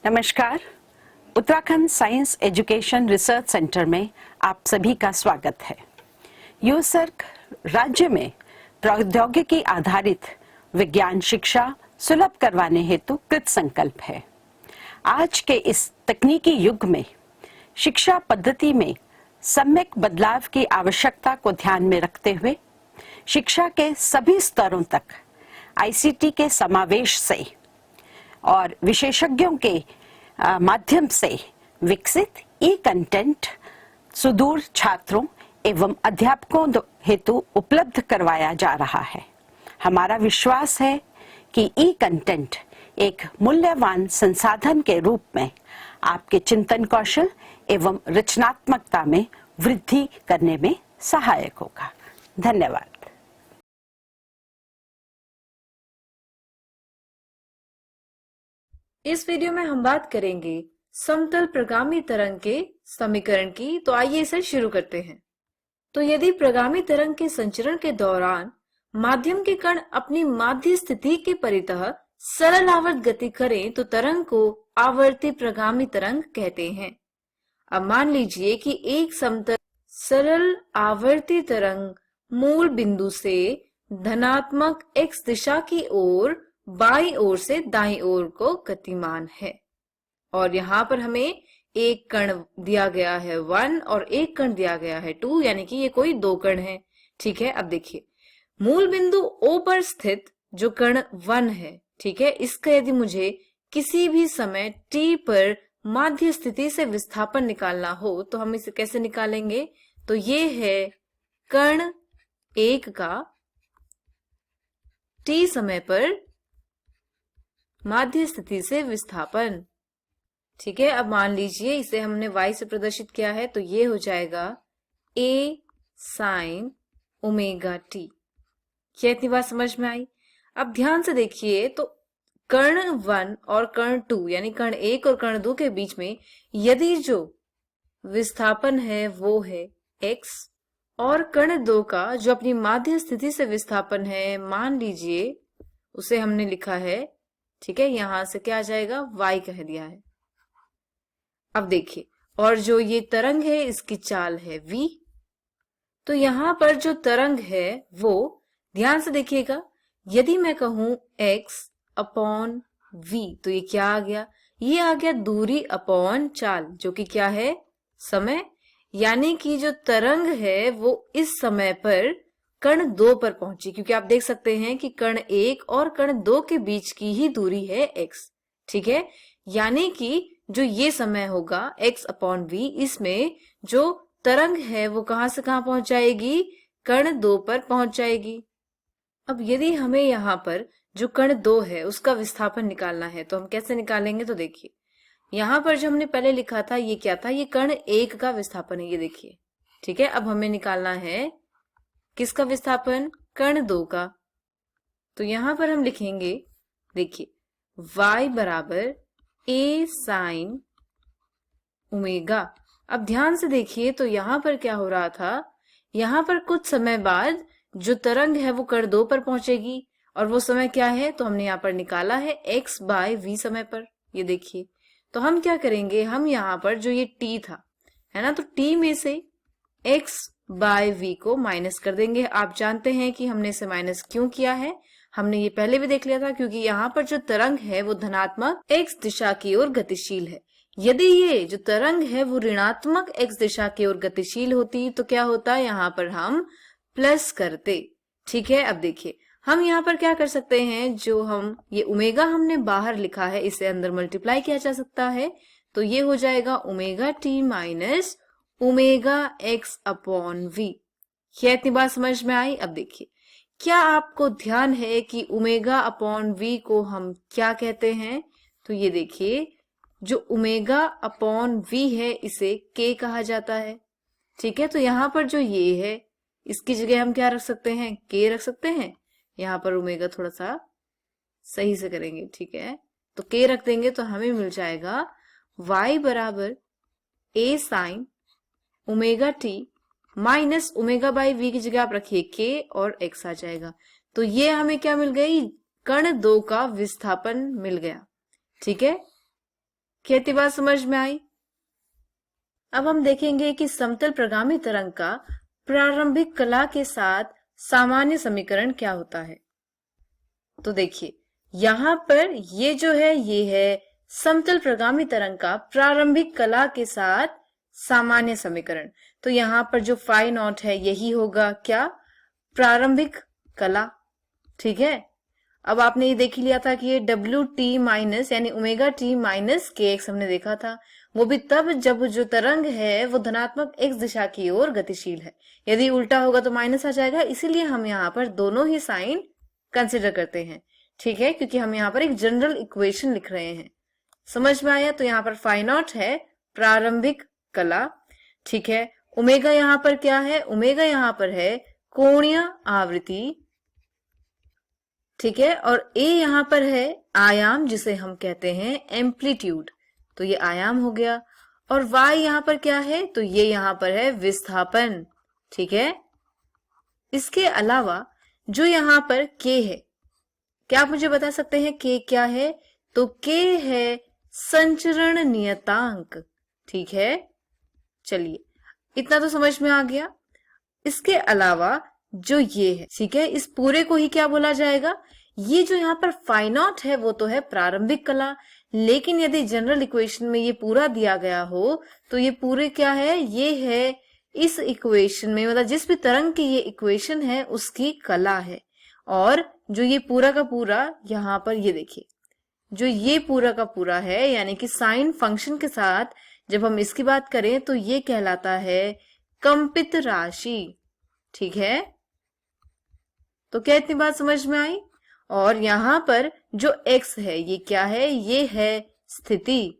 नमस्कार। Uttarakhand science education research centre में आप सभी का स्वागत है। यूसर्क राज्य में प्रौद्योगिकी आधारित विज्ञान शिक्षा सुलभ करवाने हेतु कृत संकल्प है। आज के इस तकनीकी युग में शिक्षा पद्धति में सम्यक बदलाव की आवश्यकता को ध्यान में रखते हुए शिक्षा के सभी स्तरों तक आईसीटी के समावेश से और विशेषज्ञों के माध्यम से विकसित ई कंटेंट सुदूर छात्रों एवं अध्यापकों हेतु उपलब्ध करवाया जा रहा है। हमारा विश्वास है कि ई कंटेंट एक मूल्यवान संसाधन के रूप में आपके चिंतन कौशल एवं रचनात्मकता में वृद्धि करने में सहायक होगा। धन्यवाद। इस वीडियो में हम बात करेंगे समतल प्रगामी तरंग के समीकरण की। तो आइए इसे शुरू करते हैं। तो यदि प्रगामी तरंग के संचरण के दौरान माध्यम के कण अपनी माध्य स्थिति के परितः सरल आवर्त गति करें तो तरंग को आवर्ती प्रगामी तरंग कहते हैं। अब मान लीजिए कि एक समतल सरल आवर्ती तरंग मूल बिंदु से धनात्मक x दिशा की ओर बाईं ओर से दाईं ओर को गतिमान है और यहाँ पर हमें एक कण दिया गया है 1 और एक कण दिया गया है 2, यानी कि ये कोई दो कण है। ठीक है, अब देखिए मूल बिंदु O पर स्थित जो कण 1 है, ठीक है, इसका यदि मुझे किसी भी समय t पर माध्य स्थिति से विस्थापन निकालना हो तो हम इसे कैसे निकालेंगे? तो ये है कण 1 का t समय पर माध्य स्थिति से विस्थापन। ठीक है, अब मान लीजिए इसे हमने y से प्रदर्शित किया है तो ये हो जाएगा a sin ओमेगा t। क्या इतनी बात समझ में आई? अब ध्यान से देखिए तो कण 1 और कण 2 यानी कण 1 और कण 2 के बीच में यदि जो विस्थापन है वो है x और कण 2 का जो अपनी माध्य स्थिति से विस्थापन है मान लीजिए उसे हमने लिखा है, ठीक है, यहां से क्या आ जाएगा y कह दिया है। अब देखिए और जो ये तरंग है इसकी चाल है v। तो यहां पर जो तरंग है वो ध्यान से देखिएगा, यदि मैं कहूं x अपॉन v तो ये क्या आ गया? ये आ गया दूरी अपॉन चाल, जो कि क्या है? समय। यानी कि जो तरंग है वो इस समय पर कण 2 पर पहुंची, क्योंकि आप देख सकते हैं कि कण 1 और कण 2 के बीच की ही दूरी है x। ठीक है, यानी कि जो ये समय होगा x अपॉन v, इसमें जो तरंग है वो कहां से कहां पहुंच जाएगी? कण 2 पर पहुंच जाएगी। अब यदि हमें यहाँ पर जो कण 2 है उसका विस्थापन निकालना है तो हम कैसे निकालेंगे? तो देखिए यहाँ पर जो हमने पहले लिखा था ये क्या था? ये कण 1 का विस्थापन है, ये देखिए। ठीक है, अब हमें निकालना है किसका विस्थापन? कण 2 का। तो यहां पर हम लिखेंगे, देखिए y बराबर a sin ओमेगा। अब ध्यान से देखिए तो यहां पर क्या हो रहा था, यहां पर कुछ समय बाद जो तरंग है वो कण 2 पर पहुंचेगी और वो समय क्या है? तो हमने यहाँ पर निकाला है x बाय v समय पर। ये देखिए, तो हम क्या करेंगे, हम यहाँ पर जो ये t था है ना, तो t में से x बाय v को माइनस कर देंगे। आप जानते हैं कि हमने इसे माइनस क्यों किया है, हमने ये पहले भी देख लिया था, क्योंकि यहाँ पर जो तरंग है वो धनात्मक x दिशा की ओर गतिशील है। यदि ये जो तरंग है वो ऋणात्मक x दिशा की ओर गतिशील होती तो क्या होता? यहाँ पर हम प्लस करते। ठीक है, अब देखिए हम यहाँ पर क्या कर सकते हैं, जो हम ये ओमेगा हमने बाहर लिखा है इसे अंदर मल्टीप्लाई किया जा सकता है। तो ये हो जाएगा omega T minus omega X upon V. क्या इतनी बात समझ में आई? अब देखिए क्या आपको ध्यान है कि ओमेगा अपॉन वी को हम क्या कहते हैं? तो ये देखिए जो ओमेगा अपॉन वी है इसे के कहा जाता है। ठीक है, तो यहाँ पर जो ये है इसकी जगह हम क्या रख सकते हैं? के रख सकते हैं। यहाँ पर ओमेगा थोड़ा सा सही से करेंगे, ठीक है, तो के रख देंगे तो हमें मिल जाएगा y बराबर a sine omega T minus omega by V की जगह आप रखिए के और x आ जाएगा। तो ये हमें क्या मिल गई? कण 2 का विस्थापन मिल गया। ठीक है, क्या इतनी बात समझ में आई? अब हम देखेंगे कि समतल प्रगामी तरंग का प्रारंभिक कला के साथ सामान्य समीकरण क्या होता है। तो देखिए, यहाँ पर ये जो है ये है समतल प्रगामी तरंग का प्रारंभिक कला के साथ सामान्य समीकरण। तो यहाँ पर जो फाई नॉट है यही होगा क्या, प्रारंभिक कला। ठीक है, अब आपने ये देख ही लिया था कि ये डब्ल्यू टी माइनस यानी ओमेगा टी माइनस के एक्स हमने देखा था, वो भी तब जब जो तरंग है वो धनात्मक एक्स दिशा की ओर गतिशील है। यदि उल्टा होगा तो माइनस आ जाएगा, इसीलिए हम यहाँ पर दोनों ही साइन कंसिडर करते हैं। ठीक है, क्योंकि हम यहाँ पर एक जनरल इक्वेशन लिख रहे हैं। समझ में आया? तो यहाँ पर फाई नॉट है प्रारंभिक कला। ठीक है, ओमेगा यहाँ पर क्या है, ओमेगा यहाँ पर है कोणीय आवृत्ति। ठीक है, और ए यहाँ पर है आयाम, जिसे हम कहते हैं एम्पलीट्यूड। तो ये आयाम हो गया। और y यहाँ पर क्या है, तो ये यहाँ पर है विस्थापन। ठीक है, इसके अलावा जो यहाँ पर k है, क्या आप मुझे बता सकते हैं k क्या है? तो k है संचरण नियतांक। ठीक है, चलिए इतना तो समझ में आ गया। इसके अलावा जो ये है, ठीक है, इस पूरे को ही क्या बोला जाएगा, ये जो यहाँ पर फाई नॉट है वो तो है प्रारंभिक कला, लेकिन यदि जनरल इक्वेशन में ये पूरा दिया गया हो तो ये पूरे क्या है, ये है इस इक्वेशन में, मतलब जिस भी तरंग की ये इक्वेशन है उसकी कला है। और जो ये पूरा का पूरा यहाँ पर ये देखिए, जो ये पूरा का पूरा है यानी कि साइन फंक्शन के साथ जब हम इसकी बात करें तो ये कहलाता है कंपित राशि। ठीक है, तो क्या इतनी बात समझ में आई? और यहाँ पर जो x है ये क्या है, ये है स्थिति,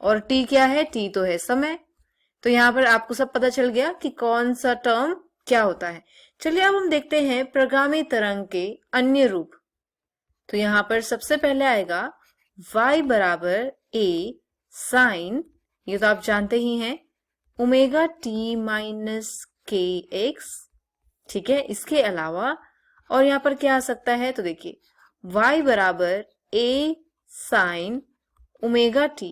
और t क्या है, t तो है समय। तो यहाँ पर आपको सब पता चल गया कि कौन सा टर्म क्या होता है। चलिए अब हम देखते हैं प्रगामी तरंग के अन्य रूप। तो यहाँ पर सबसे पहले आएगा y बराबर a साइन, ये तो आप जानते ही हैं, ओमेगा t माइनस के एक्स। ठीक है, इसके अलावा और यहाँ पर क्या आ सकता है, तो देखिए y बराबर a साइन ओमेगा t।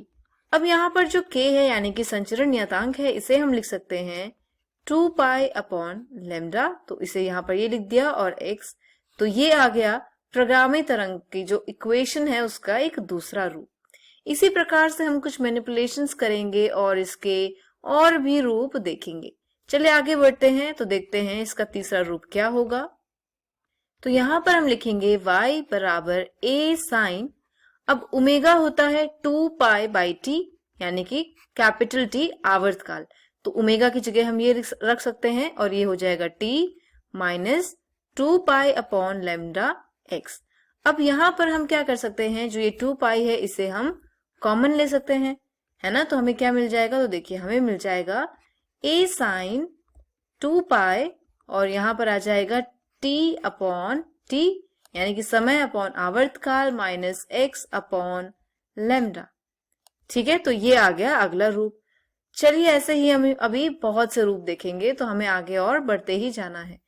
अब यहाँ पर जो k है यानी कि संचरण नियतांक है, इसे हम लिख सकते हैं 2 पाई अपॉन लेमडा। तो इसे यहाँ पर ये लिख दिया, और x, तो ये आ गया प्रगामी तरंग की जो इक्वेशन है उसका एक दूसरा रूप। इसी प्रकार से हम कुछ मैनिपुलेशंस करेंगे और इसके और भी रूप देखेंगे। चलिए आगे बढ़ते हैं, तो देखते हैं इसका तीसरा रूप क्या होगा। तो यहाँ पर हम लिखेंगे y बराबर a साइन, अब ओमेगा होता है 2 पाई बाई टी यानी कि कैपिटल टी आवर्तकाल, तो ओमेगा की जगह हम ये रख सकते हैं और ये हो जाएगा t minus 2 pi upon lambda x। अब यहाँ पर हम क्या कर सकते हैं, जो ये 2 पाई है इसे हम कॉमन ले सकते हैं, है ना। तो हमें क्या मिल जाएगा, तो देखिए हमें मिल जाएगा a साइन 2 पाई, और यहाँ पर आ जाएगा t अपॉन t यानी कि समय अपॉन आवर्तकाल माइनस x अपॉन लेमडा। ठीक है, तो ये आ गया अगला रूप। चलिए ऐसे ही हम अभी बहुत से रूप देखेंगे, तो हमें आगे और बढ़ते ही जाना है।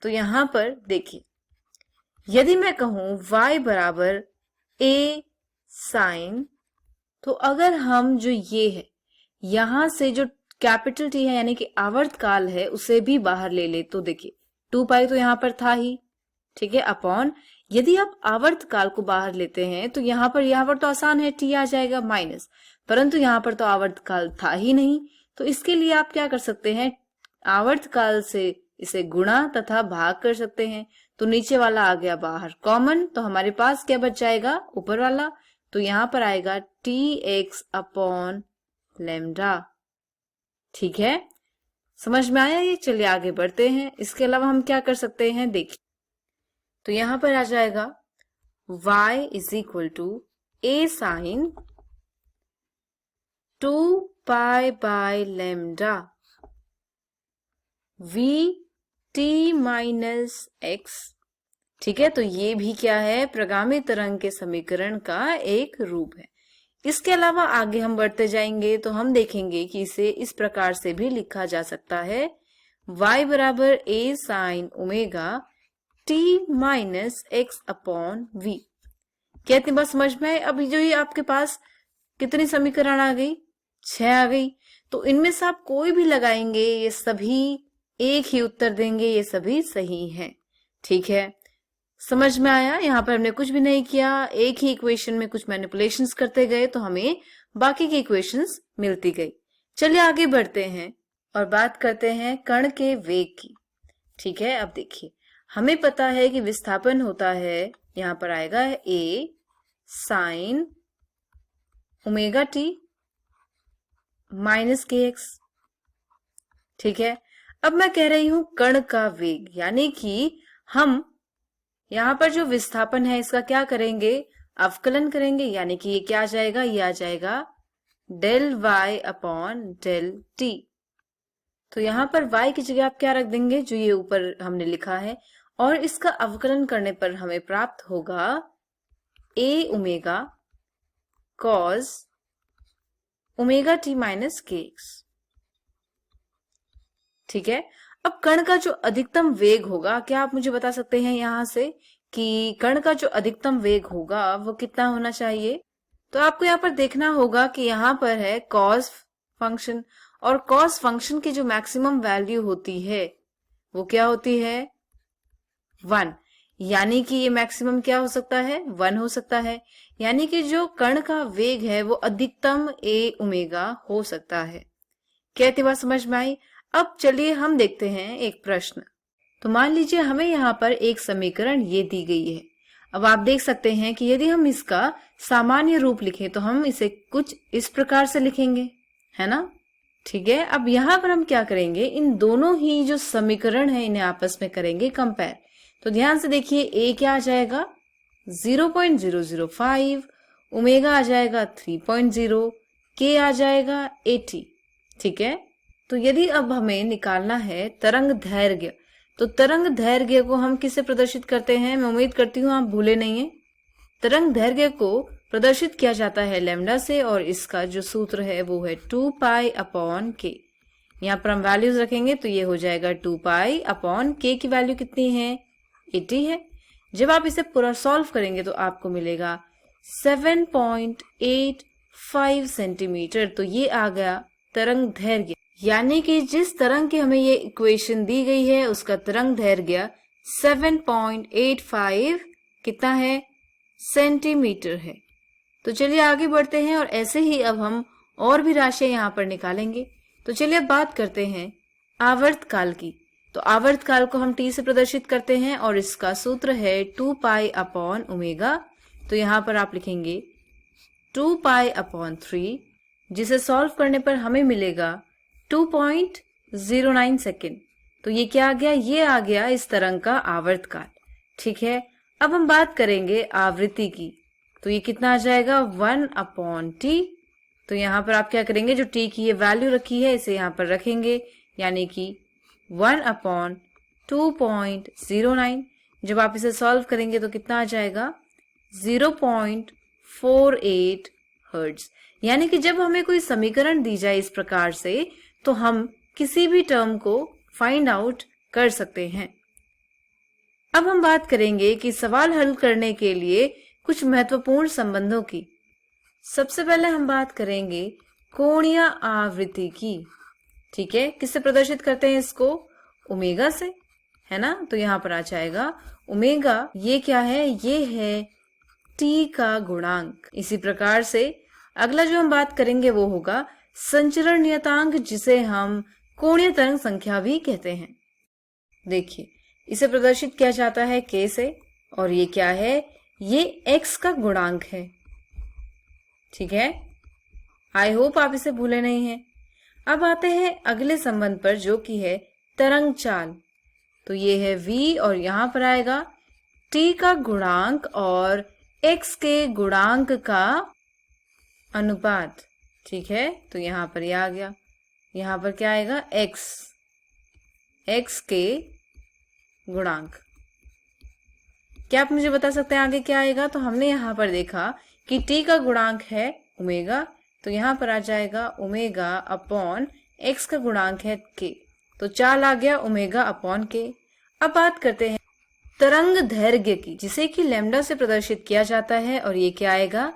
तो यहाँ पर देखिए, यदि मैं कहूं y बराबर a साइन, तो अगर हम जो ये है यहां से जो कैपिटल टी है यानी कि आवर्तकाल है उसे भी बाहर ले ले, तो देखिए 2 पाई तो यहाँ पर था ही, ठीक है, अपॉन, यदि आप आवर्तकाल को बाहर लेते हैं तो यहाँ पर तो आसान है, टी आ जाएगा माइनस, परंतु यहाँ पर तो आवर्तकाल था ही नहीं। तो इसके लिए आप क्या कर सकते हैं, आवर्तकाल से इसे गुणा तथा भाग कर सकते हैं। तो नीचे वाला आ गया बाहर कॉमन, तो हमारे पास क्या बच जाएगा, ऊपर वाला, तो यहाँ पर आएगा टी एक्स अपॉन लेमडा। ठीक है, समझ में आया ये? चलिए आगे बढ़ते हैं। इसके अलावा हम क्या कर सकते हैं, देखिए, तो यहाँ पर आ जाएगा y is equal to a sine 2 pi by lambda v t minus x। ठीक है, तो ये भी क्या है, प्रगामी तरंग के समीकरण का एक रूप है। इसके अलावा आगे हम बढ़ते जाएंगे तो हम देखेंगे कि इसे इस प्रकार से भी लिखा जा सकता है, y बराबर a sine omega t minus x upon v। क्या इतनी बात समझ में है? अभी जो ये आपके पास कितनी समीकरण आ गई? 6 आ गई। तो इनमें से आप कोई भी लगाएंगे, ये सभी एक ही उत्तर देंगे, ये सभी सही हैं। ठीक है, समझ में आया? यहाँ पर हमने कुछ भी नहीं किया, एक ही इक्वेशन में कुछ मैनिपुलेशंस करते गए तो हमें बाकी की इक्वेशंस मिलती गई। चलिए आगे बढ़ते हैं और बात करते हैं कण के वेग की। ठीक है, अब देखिए, हमें पता है कि विस्थापन होता है, यहाँ पर आएगा a sin omega t minus kx। ठीक है, अब मैं कह रही हूं कण का वेग, यानी कि हम यहाँ पर जो विस्थापन है इसका क्या करेंगे? अवकलन करेंगे, यानी कि ये क्या आ जाएगा? ये आ जाएगा del y upon del t। तो यहाँ पर y की जगह आप क्या रख देंगे? जो ये ऊपर हमने लिखा है, और इसका अवकलन करने पर हमें प्राप्त होगा a omega cos omega t minus kx। ठीक है, अब कण का जो अधिकतम वेग होगा, क्या आप मुझे बता सकते हैं यहां से कि कण का जो अधिकतम वेग होगा वो कितना होना चाहिए? तो आपको यहाँ पर देखना होगा कि यहाँ पर है cos फंक्शन, और cos फंक्शन की जो मैक्सिमम वैल्यू होती है वो क्या होती है? 1। यानी कि ये मैक्सिमम क्या हो सकता है? 1 हो सकता है। यानी कि जो कण का वेग है वो अधिकतम a ओमेगा हो सकता है। कहती बात समझ में आई? अब चलिए हम देखते हैं एक प्रश्न। तो मान लीजिए हमें यहाँ पर एक समीकरण ये दी गई है। अब आप देख सकते हैं कि यदि हम इसका सामान्य रूप लिखें तो हम इसे कुछ इस प्रकार से लिखेंगे, है ना? ठीक है, अब यहाँ पर हम क्या करेंगे? इन दोनों ही जो समीकरण है इन्हें आपस में करेंगे कंपेयर। तो ध्यान से देखिए, a क्या आ जाएगा? 0.005, ओमेगा आ जाएगा 3.0, k आ जाएगा 80। ठीक है, तो यदि अब हमें निकालना है तरंग दैर्घ्य, तो तरंग दैर्घ्य को हम किससे प्रदर्शित करते हैं? मैं उम्मीद करती हूँ आप भूले नहीं है। तरंग दैर्घ्य को प्रदर्शित किया जाता है लैम्डा से, और इसका जो सूत्र है वो है 2 पाई अपॉन k। यहाँ पर हम वैल्यूज रखेंगे तो ये हो जाएगा 2 पाई अपॉन k की वैल्यू कितनी है? 80 है। जब आप इसे पूरा सॉल्व करेंगे तो आपको मिलेगा 7.85 सेंटीमीटर। तो ये आ गया तरंग दैर्घ्य, यानी कि जिस तरंग की हमें ये इक्वेशन दी गई है उसका तरंग दैर्घ्य 7.85 कितना है? सेंटीमीटर है। तो चलिए आगे बढ़ते हैं और ऐसे ही अब हम और भी राशियां यहाँ पर निकालेंगे। तो चलिए अब बात करते हैं आवर्त काल की। तो आवर्त काल को हम t से प्रदर्शित करते हैं और इसका सूत्र है 2 पाई अपॉन ओमेगा। तो यहाँ पर आप लिखेंगे 2 पाई अपॉन 3, जिसे सॉल्व करने पर हमें मिलेगा 2.09 सेकेंड। तो ये क्या आ गया? ये आ गया इस तरंग का आवर्त काल। ठीक है, अब हम बात करेंगे आवृत्ति की। तो ये कितना आ जाएगा? 1 अपॉन टी। तो यहाँ पर आप क्या करेंगे? जो टी की ये वैल्यू रखी है इसे यहाँ पर रखेंगे, यानी कि 1 अपॉन 2.09। जब आप इसे सॉल्व करेंगे तो कितना आ जाएगा? 0.48 हर्ट्ज। यानी कि जब हमें कोई समीकरण दी जाए इस प्रकार से तो हम किसी भी टर्म को फाइंड आउट कर सकते हैं। अब हम बात करेंगे कि सवाल हल करने के लिए कुछ महत्वपूर्ण संबंधों की। सबसे पहले हम बात करेंगे कोणीय आवृत्ति की। ठीक है, किससे प्रदर्शित करते हैं इसको? ओमेगा से, है ना? तो यहाँ पर आ जाएगा ओमेगा, ये क्या है? ये है टी का गुणांक। इसी प्रकार से अगला जो हम बात करेंगे वो होगा संचरण नियतांक, जिसे हम कोणीय तरंग संख्या भी कहते हैं। देखिए, इसे प्रदर्शित किया जाता है k से, और ये क्या है? ये x का गुणांक है। ठीक है, आई होप आप इसे भूले नहीं हैं। अब आते हैं अगले संबंध पर, जो कि है तरंग चाल। तो ये है v, और यहाँ पर आएगा t का गुणांक और x के गुणांक का अनुपात। ठीक है, तो यहाँ पर ये आ गया। यहाँ पर क्या आएगा? x के गुणांक। क्या आप मुझे बता सकते हैं आगे क्या आएगा? तो हमने यहाँ पर देखा कि t का गुणांक है ओमेगा, तो यहाँ पर आ जाएगा ओमेगा अपॉन x का गुणांक है k। तो चाल आ गया ओमेगा अपॉन k। अब बात करते हैं तरंग दैर्घ्य की, जिसे कि लैम्डा से प्रदर्शित किया जाता है, और ये क्या आएगा?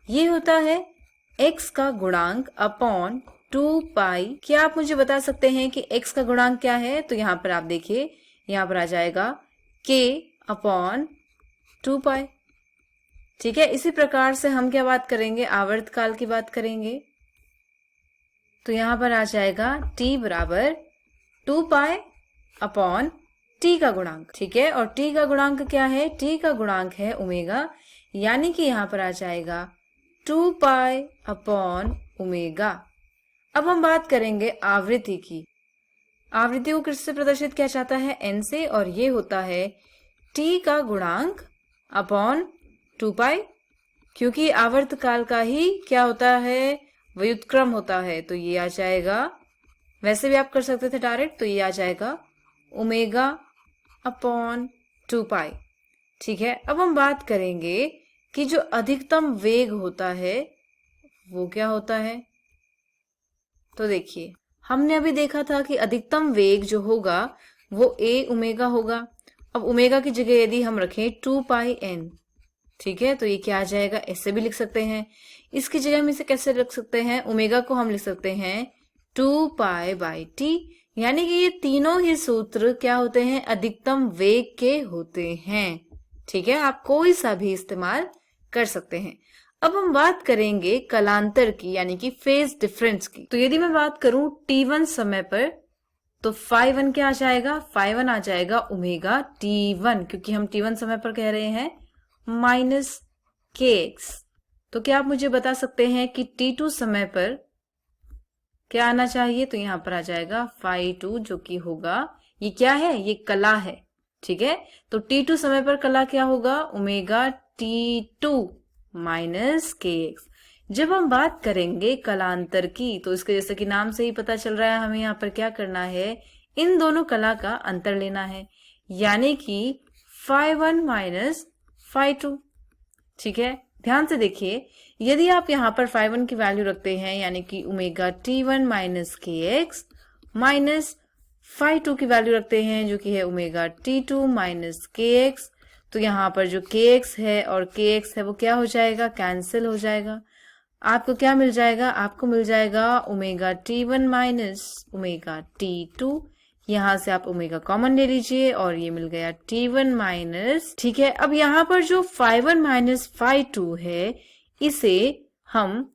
ये होता है x का गुणांक अपॉन 2 पाई। क्या आप मुझे बता सकते हैं कि x का गुणांक क्या है? तो यहाँ पर आप देखिए, यहाँ पर आ जाएगा k अपॉन 2 पाई। ठीक है, इसी प्रकार से हम क्या बात करेंगे? आवर्तकाल की बात करेंगे। तो यहाँ पर आ जाएगा t बराबर 2 पाई अपॉन t का गुणांक। ठीक है, और t का गुणांक क्या है? t का गुणांक है ओमेगा, यानी कि यहाँ पर आ जाएगा 2 पाई अपॉन ओमेगा। अब हम बात करेंगे आवृत्ति की। आवृत्ति को किससे प्रदर्शित किया जाता है? n से, और ये होता है t का गुणांक अपॉन 2 पाई, क्योंकि आवर्तकाल का ही क्या होता है? व्युत्क्रम होता है। तो ये आ जाएगा, वैसे भी आप कर सकते थे डायरेक्ट, तो ये आ जाएगा ओमेगा अपॉन 2 पाई। ठीक है, अब हम बात करेंगे कि जो अधिकतम वेग होता है वो क्या होता है। तो देखिए, हमने अभी देखा था कि अधिकतम वेग जो होगा वो a ओमेगा होगा। अब ओमेगा की जगह यदि हम रखें 2 पाई n, ठीक है, तो ये क्या आ जाएगा? ऐसे भी लिख सकते हैं। इसकी जगह हम इसे कैसे लिख सकते हैं? ओमेगा को हम लिख सकते हैं 2 पाई बाई टी, यानी कि ये तीनों ही सूत्र क्या होते हैं? अधिकतम वेग के होते हैं। ठीक है, आप कोई सा भी इस्तेमाल कर सकते हैं। अब हम बात करेंगे कलांतर की, यानी कि फेज डिफरेंस की। तो यदि मैं बात करूं t1 समय पर, तो phi1 क्या आ जाएगा? phi1 आ जाएगा ओमेगा t1, क्योंकि हम t1 समय पर कह रहे हैं माइनस kx। तो क्या आप मुझे बता सकते हैं कि t2 समय पर क्या आना चाहिए? तो यहां पर आ जाएगा phi2, जो कि होगा, ये क्या है? ये कला है। ठीक है, तो t2 समय पर कला क्या होगा? Omega t2 minus kx। जब हम बात करेंगे कलांतर की, तो इसके जैसे कि नाम से ही पता चल रहा है, हमें यहाँ पर क्या करना है? इन दोनों कला का अंतर लेना है, यानी कि phi1 माइनस phi2। ठीक है, ध्यान से देखिए, यदि आप यहाँ पर phi1 की वैल्यू रखते हैं, यानी कि omega t1 minus kx, minus phi2 की वैल्यू रखते हैं जो कि है ओमेगा t2 माइनस kx, तो यहाँ पर जो kx है और kx है वो क्या हो जाएगा? कैंसिल हो जाएगा। आपको क्या मिल जाएगा? आपको मिल जाएगा omega t1 minus omega t2। यहां से आप ओमेगा कॉमन ले लीजिए और ये मिल गया t1 माइनस। ठीक है, अब यहाँ पर जो phi1 माइनस phi2 है, इसे हम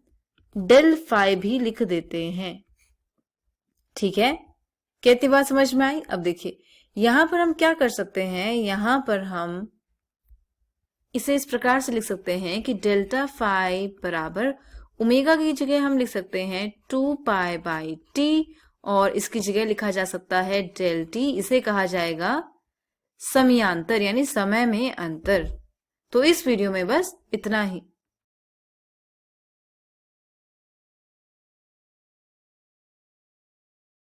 डेल फाई भी लिख देते हैं। ठीक है, कितनी बात समझ में आई? अब देखिए, यहां पर हम क्या कर सकते हैं? यहां पर हम इसे इस प्रकार से लिख सकते हैं कि डेल्टा फाई बराबर ओमेगा की जगह हम लिख सकते हैं 2 पाई बाई टी, और इसकी जगह लिखा जा सकता है डेल टी। इसे कहा जाएगा समयांतर, यानी समय में अंतर। तो इस वीडियो में बस इतना ही।